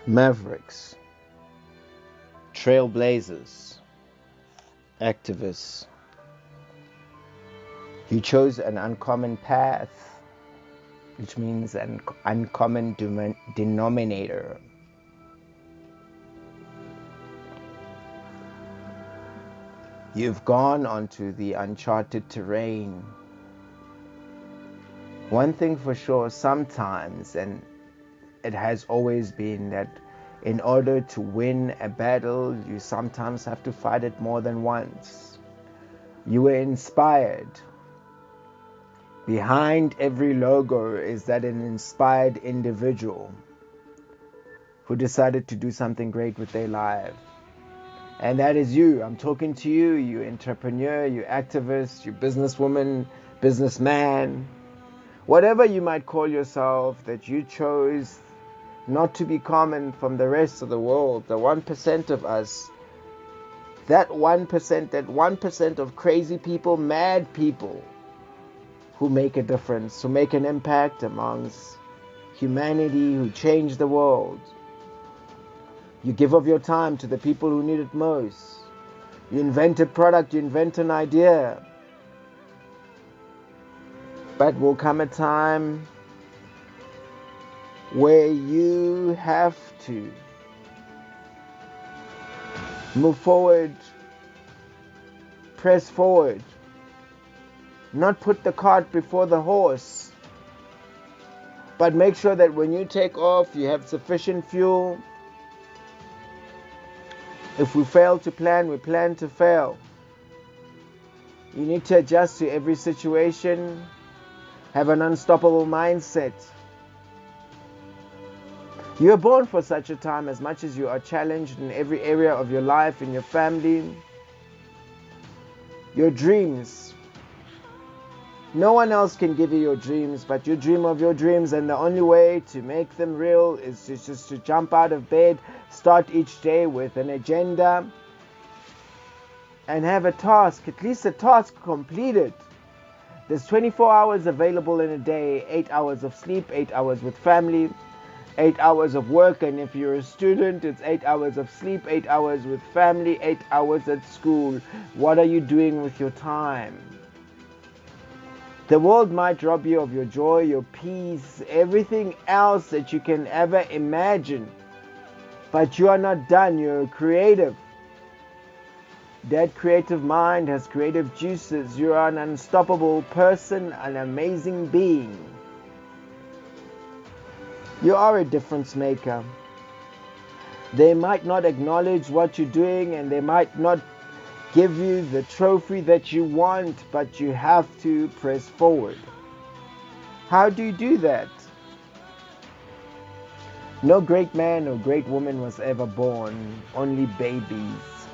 Mavericks, trailblazers, activists. You chose an uncommon path, which means an uncommon denominator. You've gone onto the uncharted terrain. One thing for sure, sometimes, and it has always been, that in order to win a battle, you sometimes have to fight it more than once. You were inspired. Behind every logo is that an inspired individual who decided to do something great with their life. And that is you. I'm talking to you, you entrepreneur, you activist, you businesswoman, businessman, whatever you might call yourself, that you chose not to be common from the rest of the world, the 1% of us, that 1% of crazy people, mad people, who make a difference, who make an impact amongst humanity, who change the world. You give of your time to the people who need it most. You invent a product, you invent an idea. But will come a time where you have to move forward, press forward, not put the cart before the horse, but make sure that when you take off, you have sufficient fuel. If we fail to plan, we plan to fail. You need to adjust to every situation, have an unstoppable mindset. You are born for such a time, as much as you are challenged in every area of your life, in your family, your dreams. No one else can give you your dreams, but you dream of your dreams, and the only way to make them real is just to jump out of bed, start each day with an agenda, and have a task, at least a task completed. There's 24 hours available in a day, 8 hours of sleep, 8 hours with family, 8 hours of work, and if you're a student, it's 8 hours of sleep, 8 hours with family, 8 hours at school. What are you doing with your time? The world might rob you of your joy, your peace, everything else that you can ever imagine. But you are not done. You're creative. That creative mind has creative juices. You are an unstoppable person, an amazing being. You are a difference maker. They might not acknowledge what you're doing, and they might not give you the trophy that you want, but you have to press forward. How do you do that? No great man or great woman was ever born, only babies.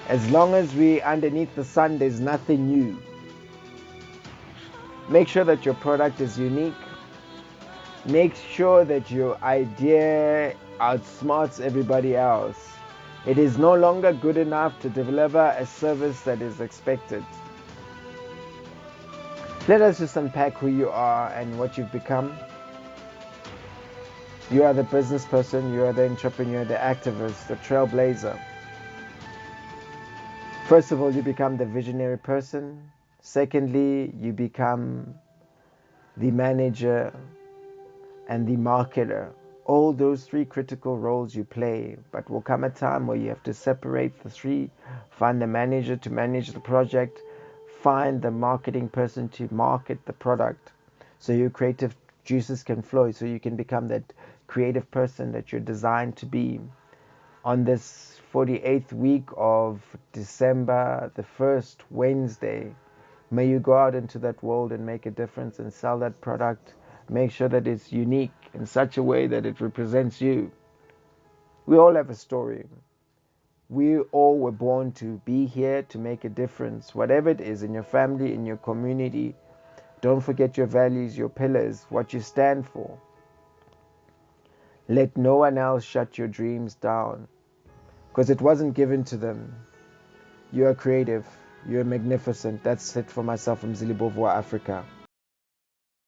As long as we're underneath the sun, there's nothing new. Make sure that your product is unique. Make sure that your idea outsmarts everybody else. It is no longer good enough to deliver a service that is expected. Let us just unpack who you are and what you've become. You are the business person, you are the entrepreneur, the activist, the trailblazer. First of all, you become the visionary person. Secondly, you become the manager and the marketer. All those three critical roles you play, but will come a time where you have to separate the three. Find the manager to manage the project, find the marketing person to market the product, so your creative juices can flow, so you can become that creative person that you're designed to be. On this 48th week of December, the first Wednesday, may you go out into that world and make a difference and sell that product. Make sure that it's unique in such a way that it represents you. We all have a story. We all were born to be here to make a difference, whatever it is, in your family, in your community. Don't forget your values, your pillars, what you stand for. Let no one else shut your dreams down, because it wasn't given to them. You are creative. You're magnificent. That's it for myself from Zilibovo, Africa.